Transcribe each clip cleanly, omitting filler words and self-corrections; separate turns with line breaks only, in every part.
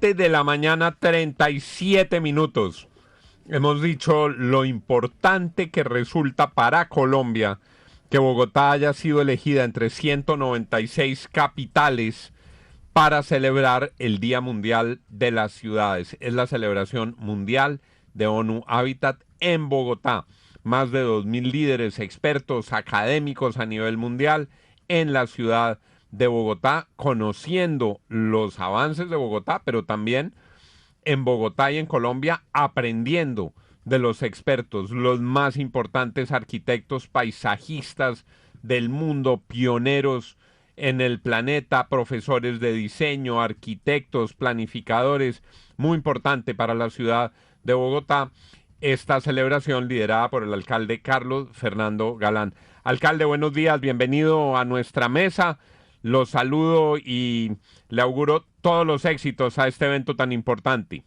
7 de la mañana, 37 minutos. Hemos dicho lo importante que resulta para Colombia que Bogotá haya sido elegida entre 196 capitales para celebrar el Día Mundial de las Ciudades. Es la celebración mundial de ONU Habitat en Bogotá. Más de 2.000 líderes, expertos, académicos a nivel mundial en la ciudad de Bogotá, conociendo los avances de Bogotá, pero también en Bogotá y en Colombia aprendiendo de los expertos, los más importantes arquitectos paisajistas del mundo, pioneros en el planeta, profesores de diseño, arquitectos, planificadores, muy importante para la ciudad de Bogotá, esta celebración liderada por el alcalde Carlos Fernando Galán. Alcalde, buenos días, bienvenido a nuestra mesa, los saludo y le auguro todos los éxitos a este evento tan importante.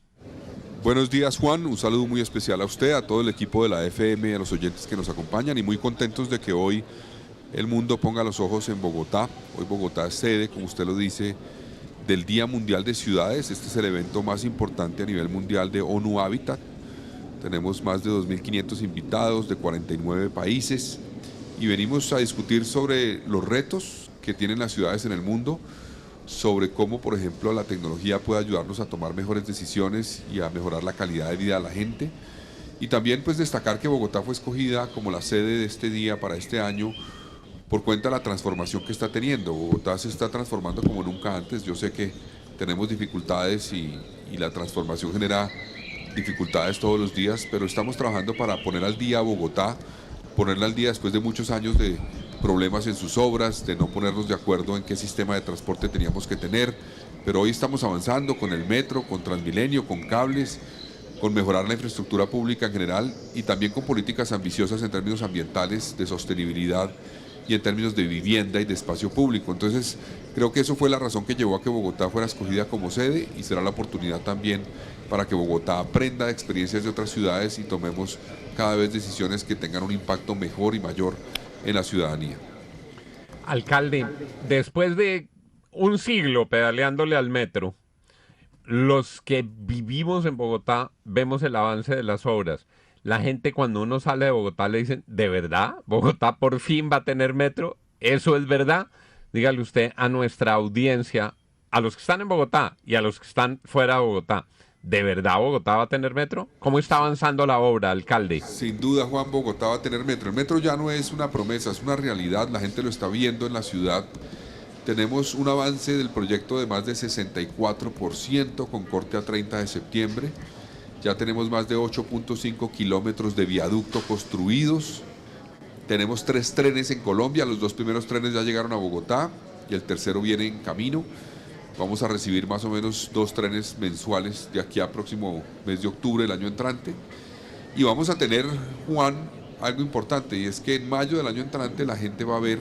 Buenos días, Juan, un saludo muy especial a usted, a todo el equipo de la FM, a los oyentes que nos acompañan y muy contentos de que hoy el mundo ponga los ojos en Bogotá. Hoy Bogotá es sede, como usted lo dice, del Día Mundial de Ciudades. Este es el evento más importante a nivel mundial de ONU Habitat. Tenemos más de 2.500 invitados de 49 países y venimos a discutir sobre los retos que tienen las ciudades en el mundo, sobre cómo, por ejemplo, la tecnología puede ayudarnos a tomar mejores decisiones y a mejorar la calidad de vida de la gente. Y también pues destacar que Bogotá fue escogida como la sede de este día para este año por cuenta de la transformación que está teniendo. Bogotá se está transformando como nunca antes. Yo sé que tenemos dificultades y la transformación genera dificultades todos los días, pero estamos trabajando para poner al día a Bogotá, ponerla al día después de muchos años de problemas en sus obras, de no ponernos de acuerdo en qué sistema de transporte teníamos que tener, pero hoy estamos avanzando con el metro, con Transmilenio, con cables, con mejorar la infraestructura pública en general y también con políticas ambiciosas en términos ambientales, de sostenibilidad y en términos de vivienda y de espacio público. Entonces, creo que eso fue la razón que llevó a que Bogotá fuera escogida como sede y será la oportunidad también para que Bogotá aprenda de experiencias de otras ciudades y tomemos cada vez decisiones que tengan un impacto mejor y mayor en la ciudadanía.
Alcalde, después de un siglo pedaleándole al metro, los que vivimos en Bogotá vemos el avance de las obras. La gente cuando uno sale de Bogotá le dicen, ¿de verdad? ¿Bogotá por fin va a tener metro? ¿Eso es verdad? Dígale usted a nuestra audiencia, a los que están en Bogotá y a los que están fuera de Bogotá, ¿de verdad Bogotá va a tener metro? ¿Cómo está avanzando la obra, alcalde?
Sin duda, Juan, Bogotá va a tener metro. El metro ya no es una promesa, es una realidad. La gente lo está viendo en la ciudad. Tenemos un avance del proyecto de más de 64% con corte a 30 de septiembre. Ya tenemos más de 8.5 kilómetros de viaducto construidos. Tenemos 3 trenes en Colombia. Los 2 primeros trenes ya llegaron a Bogotá y el tercero viene en camino. Vamos a recibir más o menos 2 trenes mensuales de aquí a próximo mes de octubre del año entrante. Y vamos a tener, Juan, algo importante, y es que en mayo del año entrante la gente va a ver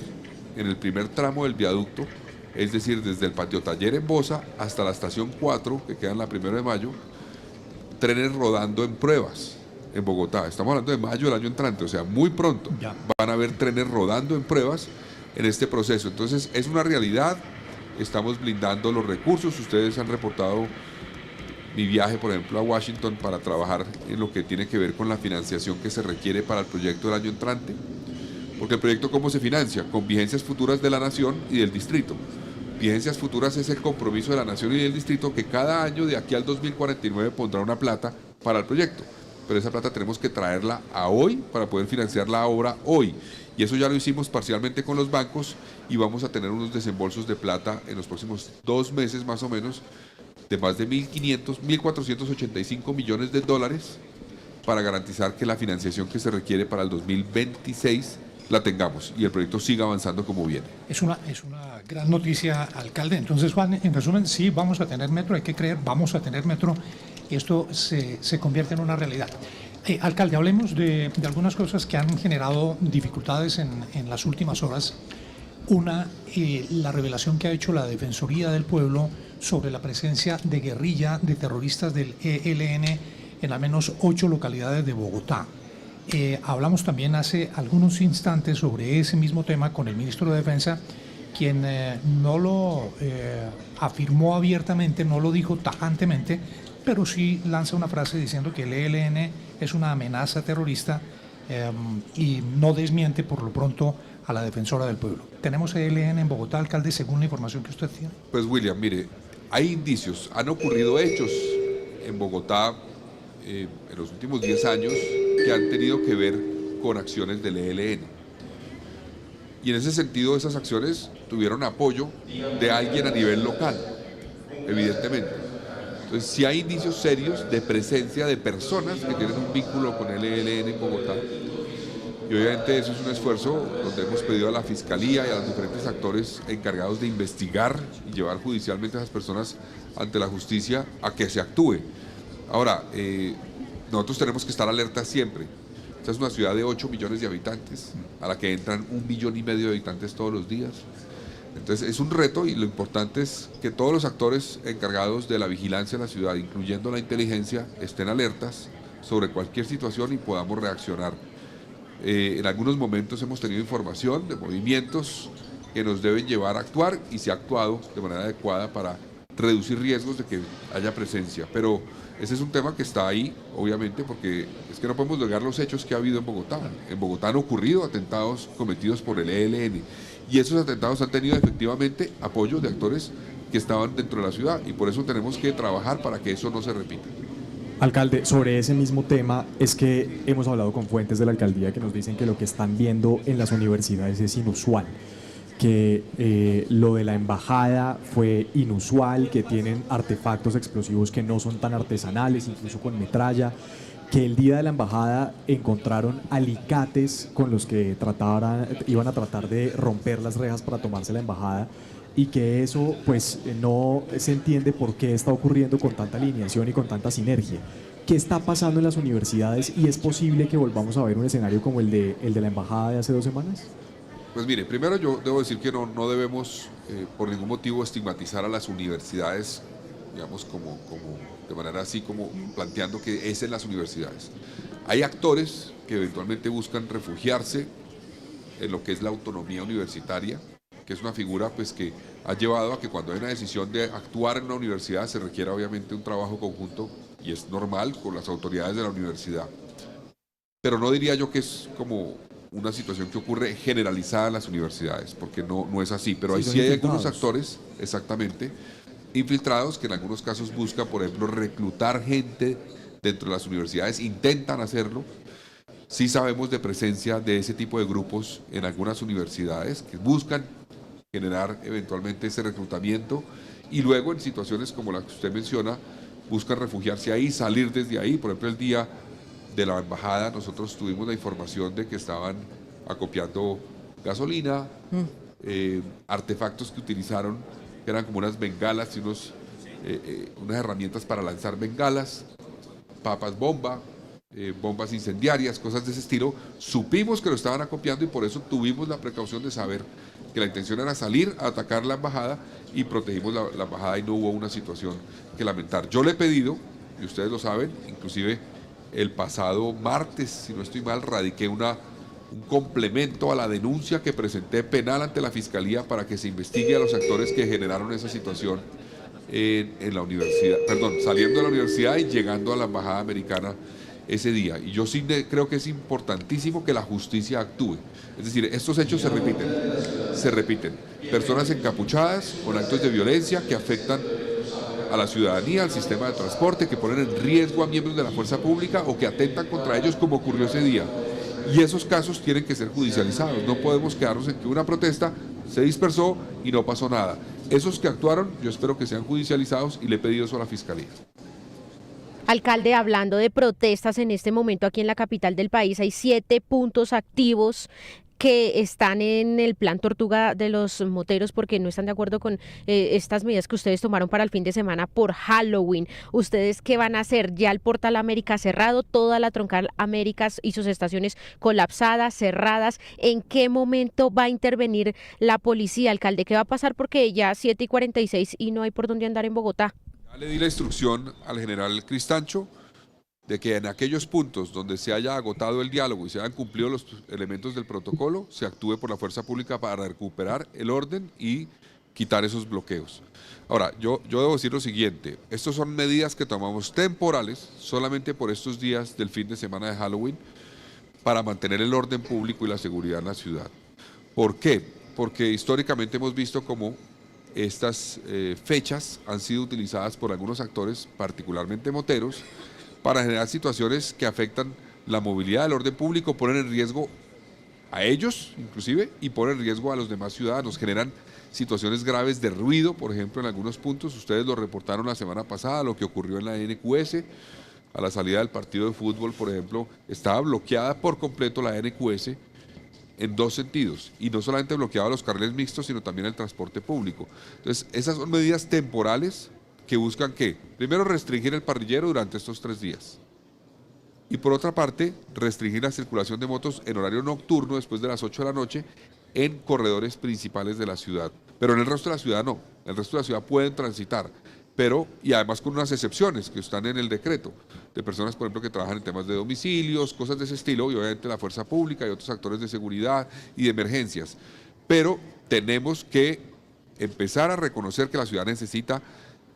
en el primer tramo del viaducto, es decir, desde el Patio Taller en Bosa hasta la estación 4, que queda en la 1 de mayo, trenes rodando en pruebas en Bogotá. Estamos hablando de mayo del año entrante, o sea, muy pronto van a haber trenes rodando en pruebas en este proceso. Entonces, es una realidad. Estamos blindando los recursos. Ustedes han reportado mi viaje, por ejemplo, a Washington para trabajar en lo que tiene que ver con la financiación que se requiere para el proyecto del año entrante. Porque el proyecto, ¿cómo se financia? Con vigencias futuras de la Nación y del Distrito. Vigencias futuras es el compromiso de la Nación y del Distrito que cada año de aquí al 2049 pondrá una plata para el proyecto. Pero esa plata tenemos que traerla a hoy para poder financiar la obra hoy. Y eso ya lo hicimos parcialmente con los bancos y vamos a tener unos desembolsos de plata en los próximos 2 meses más o menos de más de 1.485 millones de dólares para garantizar que la financiación que se requiere para el 2026 la tengamos y el proyecto siga avanzando como viene.
Es una gran noticia, alcalde. Entonces, Juan, en resumen, sí, vamos a tener metro, hay que creer, vamos a tener metro y esto se convierte en una realidad. Alcalde, hablemos de algunas cosas que han generado dificultades en las últimas horas. Una, la revelación que ha hecho la Defensoría del Pueblo sobre la presencia de guerrilla de terroristas del ELN en al menos 8 localidades de Bogotá. Hablamos también hace algunos instantes sobre ese mismo tema con el ministro de Defensa quien no lo afirmó abiertamente, no lo dijo tajantemente, pero sí lanza una frase diciendo que el ELN es una amenaza terrorista y no desmiente por lo pronto a la defensora del pueblo. ¿Tenemos ELN en Bogotá, alcalde, según la información que usted tiene?
Pues William, mire, hay indicios, han ocurrido hechos en Bogotá en los últimos 10 años que han tenido que ver con acciones del ELN. Y en ese sentido esas acciones tuvieron apoyo de alguien a nivel local, evidentemente. Entonces sí hay indicios serios de presencia de personas que tienen un vínculo con el ELN en Bogotá. Y obviamente eso es un esfuerzo donde hemos pedido a la Fiscalía y a los diferentes actores encargados de investigar y llevar judicialmente a esas personas ante la justicia a que se actúe. Ahora, nosotros tenemos que estar alertas siempre. Esta es una ciudad de 8 millones de habitantes, a la que entran 1,5 millones de habitantes todos los días. Entonces es un reto y lo importante es que todos los actores encargados de la vigilancia en la ciudad, incluyendo la inteligencia, estén alertas sobre cualquier situación y podamos reaccionar. En algunos momentos hemos tenido información de movimientos que nos deben llevar a actuar y se ha actuado de manera adecuada para reducir riesgos de que haya presencia. Pero ese es un tema que está ahí, obviamente, porque es que no podemos negar los hechos que ha habido en Bogotá. En Bogotá han ocurrido atentados cometidos por el ELN y esos atentados han tenido efectivamente apoyo de actores que estaban dentro de la ciudad y por eso tenemos que trabajar para que eso no se repita.
Alcalde, sobre ese mismo tema es que hemos hablado con fuentes de la alcaldía que nos dicen que lo que están viendo en las universidades es inusual, que lo de la embajada fue inusual, que tienen artefactos explosivos que no son tan artesanales, incluso con metralla, que el día de la embajada encontraron alicates con los que iban a tratar de romper las rejas para tomarse la embajada, y que eso pues no se entiende por qué está ocurriendo con tanta alineación y con tanta sinergia. ¿Qué está pasando en las universidades y es posible que volvamos a ver un escenario como el de la embajada de hace 2 semanas?
Pues mire, primero yo debo decir que no debemos por ningún motivo estigmatizar a las universidades, digamos, como de manera así como planteando que es en las universidades. Hay actores que eventualmente buscan refugiarse en lo que es la autonomía universitaria, que es una figura pues que ha llevado a que cuando hay una decisión de actuar en una universidad se requiera obviamente un trabajo conjunto y es normal con las autoridades de la universidad. Pero no diría yo que es como una situación que ocurre generalizada en las universidades, porque no es así, pero sí hay algunos actores, exactamente, infiltrados que en algunos casos buscan, por ejemplo, reclutar gente dentro de las universidades, intentan hacerlo. Sí sabemos de presencia de ese tipo de grupos en algunas universidades que buscan generar eventualmente ese reclutamiento y luego en situaciones como la que usted menciona buscan refugiarse ahí, salir desde ahí. Por ejemplo, el día de la embajada nosotros tuvimos la información de que estaban acopiando gasolina, artefactos que utilizaron, que eran como unas bengalas y unas herramientas para lanzar bengalas, papas bomba, bombas incendiarias, cosas de ese estilo. Supimos que lo estaban acopiando y por eso tuvimos la precaución de saber que la intención era salir a atacar la embajada y protegimos la embajada y no hubo una situación que lamentar. Yo le he pedido, y ustedes lo saben, inclusive el pasado martes, si no estoy mal, radiqué un complemento a la denuncia que presenté penal ante la Fiscalía para que se investigue a los actores que generaron esa situación en la universidad, saliendo de la universidad y llegando a la embajada americana ese día. Y yo sí creo que es importantísimo que la justicia actúe. Es decir, estos hechos se repiten. Personas encapuchadas con actos de violencia que afectan a la ciudadanía, al sistema de transporte, que ponen en riesgo a miembros de la fuerza pública o que atentan contra ellos, como ocurrió ese día. Y esos casos tienen que ser judicializados. No podemos quedarnos en que una protesta se dispersó y no pasó nada. Esos que actuaron, yo espero que sean judicializados y le he pedido eso a la Fiscalía.
Alcalde, hablando de protestas en este momento aquí en la capital del país, hay 7 puntos activos que están en el plan Tortuga de los moteros porque no están de acuerdo con estas medidas que ustedes tomaron para el fin de semana por Halloween. ¿Ustedes qué van a hacer? Ya el Portal América cerrado, toda la Troncal Américas y sus estaciones colapsadas, cerradas. ¿En qué momento va a intervenir la policía, alcalde? ¿Qué va a pasar? Porque ya 7:46 y no hay por dónde andar en Bogotá.
Ya le di la instrucción al general Cristancho de que en aquellos puntos donde se haya agotado el diálogo y se hayan cumplido los elementos del protocolo, se actúe por la fuerza pública para recuperar el orden y quitar esos bloqueos. Ahora, yo debo decir lo siguiente, estas son medidas que tomamos temporales, solamente por estos días del fin de semana de Halloween, para mantener el orden público y la seguridad en la ciudad. ¿Por qué? Porque históricamente hemos visto cómo estas fechas han sido utilizadas por algunos actores, particularmente moteros, para generar situaciones que afectan la movilidad del orden público, ponen en riesgo a ellos inclusive y ponen en riesgo a los demás ciudadanos, generan situaciones graves de ruido, por ejemplo en algunos puntos, ustedes lo reportaron la semana pasada, lo que ocurrió en la NQS, a la salida del partido de fútbol, por ejemplo, estaba bloqueada por completo la NQS en dos sentidos, y no solamente bloqueaba los carriles mixtos, sino también el transporte público. Entonces, esas son medidas temporales que buscan ¿qué? Primero, restringir el parrillero durante estos 3 días. Y por otra parte, restringir la circulación de motos en horario nocturno después de las 8 de la noche en corredores principales de la ciudad. Pero en el resto de la ciudad no. En el resto de la ciudad pueden transitar, pero, y además con unas excepciones que están en el decreto, de personas, por ejemplo, que trabajan en temas de domicilios, cosas de ese estilo, y obviamente la fuerza pública y otros actores de seguridad y de emergencias. Pero tenemos que empezar a reconocer que la ciudad necesita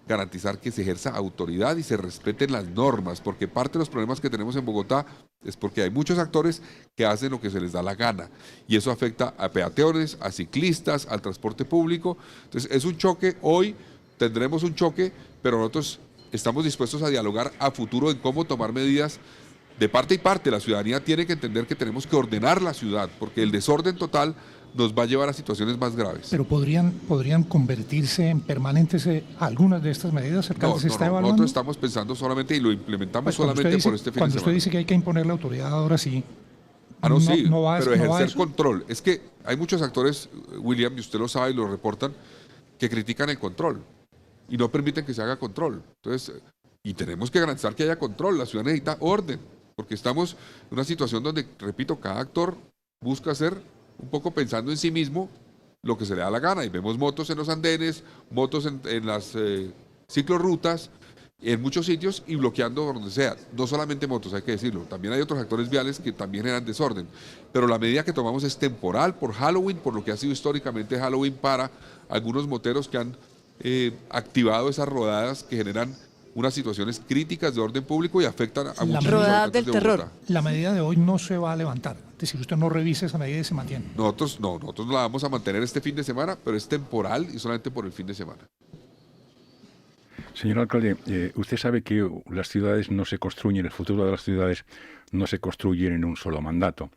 garantizar que se ejerza autoridad y se respeten las normas, porque parte de los problemas que tenemos en Bogotá es porque hay muchos actores que hacen lo que se les da la gana, y eso afecta a peatones, a ciclistas, al transporte público. Entonces es un choque, hoy tendremos un choque, pero nosotros estamos dispuestos a dialogar a futuro en cómo tomar medidas de parte y parte. La ciudadanía tiene que entender que tenemos que ordenar la ciudad, porque el desorden total nos va a llevar a situaciones más graves.
Pero podrían convertirse en permanentes algunas de estas medidas, alcalde, ¿se está evaluando?
Nosotros estamos pensando solamente y lo implementamos solamente por este fin de semana.
Cuando usted dice que hay que imponer la autoridad, ahora sí.
Pero ejercer control. Es que hay muchos actores, William, y usted lo sabe y lo reportan, que critican el control y no permiten que se haga control. Entonces, y tenemos que garantizar que haya control. La ciudad necesita orden, porque estamos en una situación donde, repito, cada actor busca hacer un poco pensando en sí mismo lo que se le da la gana, y vemos motos en los andenes, motos en las ciclorrutas, en muchos sitios, y bloqueando donde sea. No solamente motos, hay que decirlo, también hay otros actores viales que también generan desorden, pero la medida que tomamos es temporal por Halloween, por lo que ha sido históricamente Halloween para algunos moteros que han activado esas rodadas que generan unas situaciones críticas de orden público y afectan a muchos
rodadas del terror.
Bogotá.
La medida de hoy no se va a levantar. Es decir, usted no revisa esa medida y se mantiene.
Nosotros la vamos a mantener este fin de semana, pero es temporal y solamente por el fin de semana.
Señor alcalde, usted sabe que las ciudades no se construyen, el futuro de las ciudades no se construyen en un solo mandato.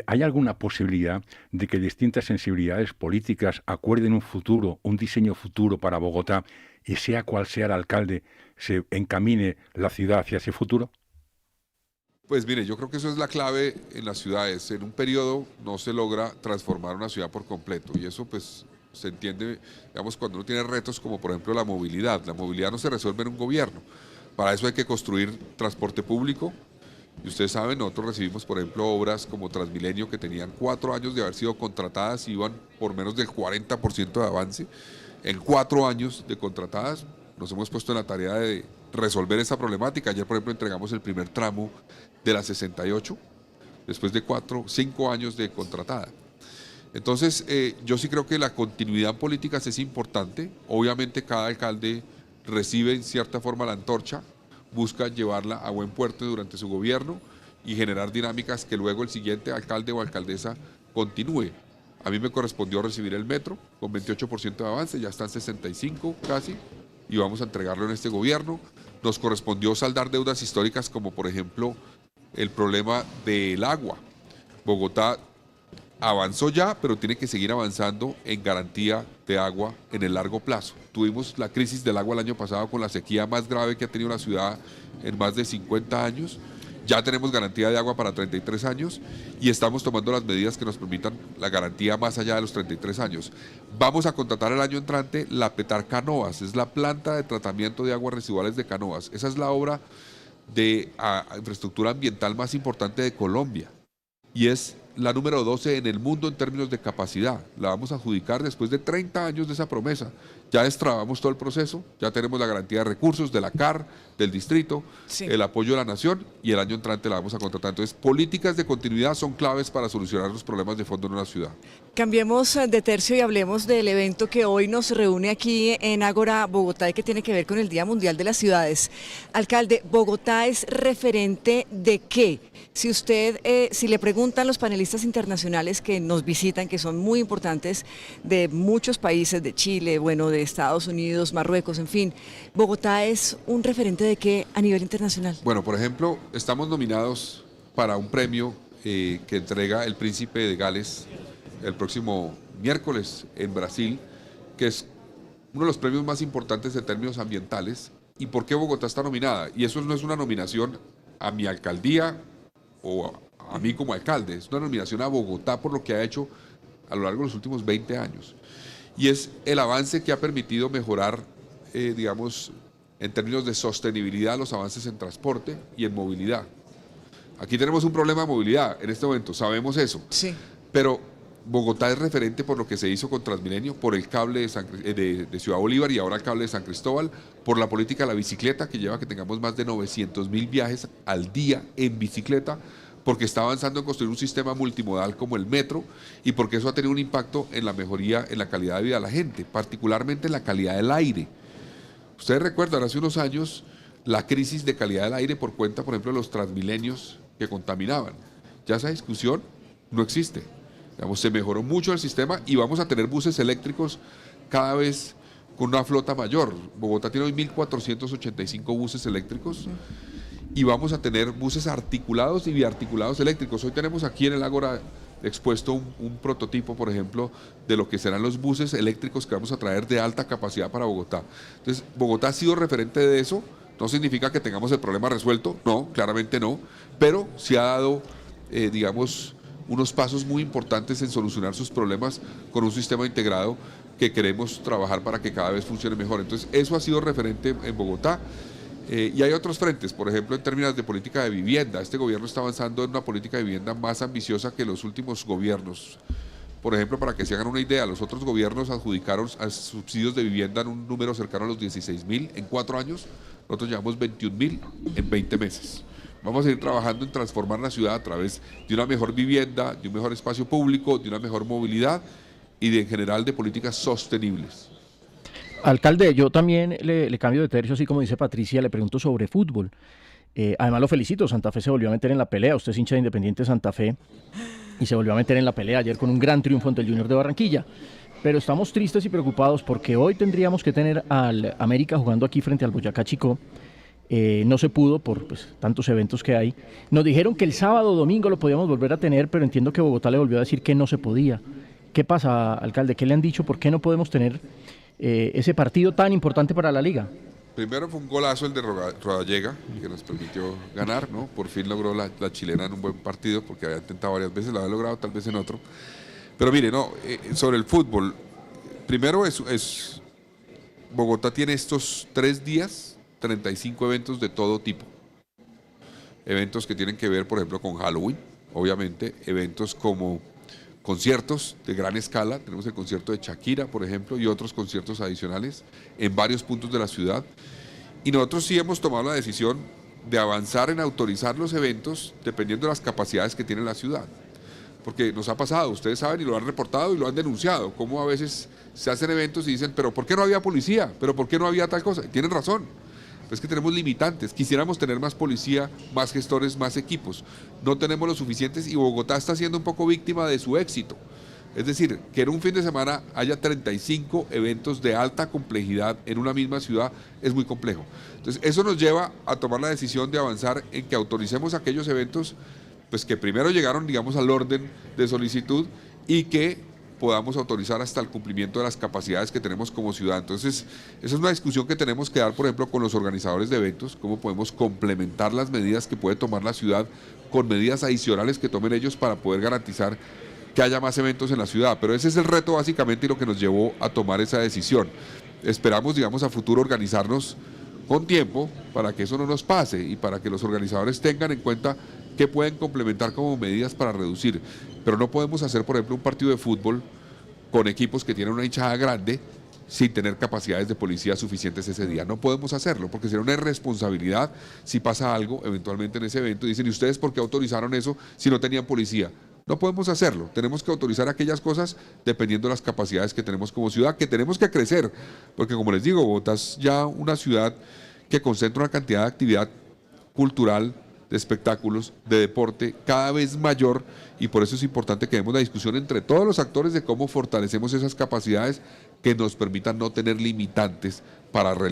¿Hay alguna posibilidad de que distintas sensibilidades políticas acuerden un futuro, un diseño futuro para Bogotá, y sea cual sea el alcalde, se encamine la ciudad hacia ese futuro?
Pues mire, yo creo que eso es la clave en las ciudades. En un periodo no se logra transformar una ciudad por completo, y eso pues se entiende, digamos, cuando uno tiene retos como por ejemplo la movilidad. La movilidad no se resuelve en un gobierno. Para eso hay que construir transporte público. Y ustedes saben, nosotros recibimos, por ejemplo, obras como Transmilenio que tenían 4 años de haber sido contratadas y iban por menos del 40% de avance. En 4 años de contratadas nos hemos puesto en la tarea de resolver esa problemática. Ayer, por ejemplo, entregamos el primer tramo de la 68, después de 5 años de contratada. Entonces, yo sí creo que la continuidad en políticas es importante. Obviamente cada alcalde recibe en cierta forma la antorcha, busca llevarla a buen puerto durante su gobierno y generar dinámicas que luego el siguiente alcalde o alcaldesa continúe. A mí me correspondió recibir el metro con 28% de avance, ya están 65 casi, y vamos a entregarlo en este gobierno. Nos correspondió saldar deudas históricas como por ejemplo el problema del agua. Bogotá avanzó ya, pero tiene que seguir avanzando en garantía de agua en el largo plazo. Tuvimos la crisis del agua el año pasado con la sequía más grave que ha tenido la ciudad en más de 50 años. Ya tenemos garantía de agua para 33 años y estamos tomando las medidas que nos permitan la garantía más allá de los 33 años. Vamos a contratar el año entrante la Petar Canoas, es la planta de tratamiento de aguas residuales de Canoas. Esa es la obra de infraestructura ambiental más importante de Colombia y es la número 12 en el mundo en términos de capacidad. La vamos a adjudicar después de 30 años de esa promesa. Ya destrabamos todo el proceso, ya tenemos la garantía de recursos de la CAR, del distrito,
Sí.
el apoyo de la nación y el año entrante la vamos a contratar. Entonces, políticas de continuidad son claves para solucionar los problemas de fondo en una ciudad.
Cambiemos de tercio y hablemos del evento que hoy nos reúne aquí en Ágora, Bogotá, y que tiene que ver con el Día Mundial de las Ciudades. Alcalde, ¿Bogotá es referente de qué? Si usted, si le preguntan los panelistas internacionales que nos visitan, que son muy importantes de muchos países, de Chile, bueno, de Estados Unidos, Marruecos, en fin, ¿Bogotá es un referente de qué a nivel internacional?
Bueno, por ejemplo, estamos nominados para un premio que entrega el Príncipe de Gales el próximo miércoles en Brasil, que es uno de los premios más importantes en términos ambientales. ¿Y por qué Bogotá está nominada? Y eso no es una nominación a mi alcaldía o a mí como alcalde, es una nominación a Bogotá por lo que ha hecho a lo largo de los últimos 20 años. Y es el avance que ha permitido mejorar, digamos, en términos de sostenibilidad, los avances en transporte y en movilidad. Aquí tenemos un problema de movilidad en este momento, sabemos eso.
Sí.
Pero Bogotá es referente por lo que se hizo con Transmilenio, por el cable de Ciudad Bolívar y ahora el cable de San Cristóbal, por la política de la bicicleta que lleva a que tengamos más de 900.000 viajes al día en bicicleta, porque está avanzando en construir un sistema multimodal como el metro y porque eso ha tenido un impacto en la mejoría en la calidad de vida de la gente, particularmente en la calidad del aire. Ustedes recuerdan hace unos años la crisis de calidad del aire por cuenta, por ejemplo, de los Transmilenios que contaminaban. Ya esa discusión no existe. Digamos, se mejoró mucho el sistema y vamos a tener buses eléctricos cada vez con una flota mayor. Bogotá tiene hoy 1.485 buses eléctricos y vamos a tener buses articulados y biarticulados eléctricos. Hoy tenemos aquí en el Ágora expuesto un prototipo, por ejemplo, de lo que serán los buses eléctricos que vamos a traer de alta capacidad para Bogotá. Entonces, Bogotá ha sido referente de eso. No significa que tengamos el problema resuelto, no, claramente no, pero sí ha dado, digamos, unos pasos muy importantes en solucionar sus problemas con un sistema integrado que queremos trabajar para que cada vez funcione mejor. Entonces, eso ha sido referente en Bogotá. Y hay otros frentes, por ejemplo, en términos de política de vivienda. Este gobierno está avanzando en una política de vivienda más ambiciosa que los últimos gobiernos. Por ejemplo, para que se hagan una idea, los otros gobiernos adjudicaron a subsidios de vivienda en un número cercano a los 16.000 en 4 años. Nosotros llevamos 21.000 en 20 meses. Vamos a ir trabajando en transformar la ciudad a través de una mejor vivienda, de un mejor espacio público, de una mejor movilidad y en general de políticas sostenibles.
Alcalde, yo también le cambio de tercio, así como dice Patricia, le pregunto sobre fútbol. Además lo felicito, Santa Fe se volvió a meter en la pelea, usted es hincha de Independiente Santa Fe y se volvió a meter en la pelea ayer con un gran triunfo ante el Junior de Barranquilla. Pero estamos tristes y preocupados porque hoy tendríamos que tener al América jugando aquí frente al Boyacá Chicó. No se pudo por tantos eventos que hay. Nos dijeron que el sábado o domingo lo podíamos volver a tener, pero entiendo que Bogotá le volvió a decir que no se podía. ¿Qué pasa, alcalde? ¿Qué le han dicho? ¿Por qué no podemos tener ese partido tan importante para la liga?
Primero fue un golazo el de Rodallega, que nos permitió ganar, ¿no? Por fin logró la chilena en un buen partido, porque había intentado varias veces, lo había logrado tal vez en otro. Pero mire, no, sobre el fútbol, primero Bogotá tiene estos 3 días 35 eventos de todo tipo. Eventos que tienen que ver, por ejemplo, con Halloween, obviamente, eventos como conciertos de gran escala, tenemos el concierto de Shakira, por ejemplo, y otros conciertos adicionales en varios puntos de la ciudad. Y nosotros sí hemos tomado la decisión de avanzar en autorizar los eventos dependiendo de las capacidades que tiene la ciudad. Porque nos ha pasado, ustedes saben y lo han reportado y lo han denunciado, cómo a veces se hacen eventos y dicen, pero ¿por qué no había policía? ¿Pero por qué no había tal cosa? Y tienen razón. Es que tenemos limitantes, quisiéramos tener más policía, más gestores, más equipos. No tenemos los suficientes y Bogotá está siendo un poco víctima de su éxito. Es decir, que en un fin de semana haya 35 eventos de alta complejidad en una misma ciudad es muy complejo. Entonces, eso nos lleva a tomar la decisión de avanzar en que autoricemos aquellos eventos pues que primero llegaron, digamos, al orden de solicitud y que podamos autorizar hasta el cumplimiento de las capacidades que tenemos como ciudad. Entonces, esa es una discusión que tenemos que dar, por ejemplo, con los organizadores de eventos, cómo podemos complementar las medidas que puede tomar la ciudad con medidas adicionales que tomen ellos para poder garantizar que haya más eventos en la ciudad. Pero ese es el reto básicamente y lo que nos llevó a tomar esa decisión. Esperamos, digamos, a futuro organizarnos con tiempo para que eso no nos pase y para que los organizadores tengan en cuenta qué pueden complementar como medidas para reducir. Pero no podemos hacer, por ejemplo, un partido de fútbol con equipos que tienen una hinchada grande sin tener capacidades de policía suficientes ese día. No podemos hacerlo, porque sería una irresponsabilidad si pasa algo eventualmente en ese evento. Dicen, ¿y ustedes por qué autorizaron eso si no tenían policía? No podemos hacerlo. Tenemos que autorizar aquellas cosas dependiendo de las capacidades que tenemos como ciudad, que tenemos que crecer, porque como les digo, Bogotá es ya una ciudad que concentra una cantidad de actividad cultural, de espectáculos, de deporte cada vez mayor, y por eso es importante que demos la discusión entre todos los actores de cómo fortalecemos esas capacidades que nos permitan no tener limitantes para realizar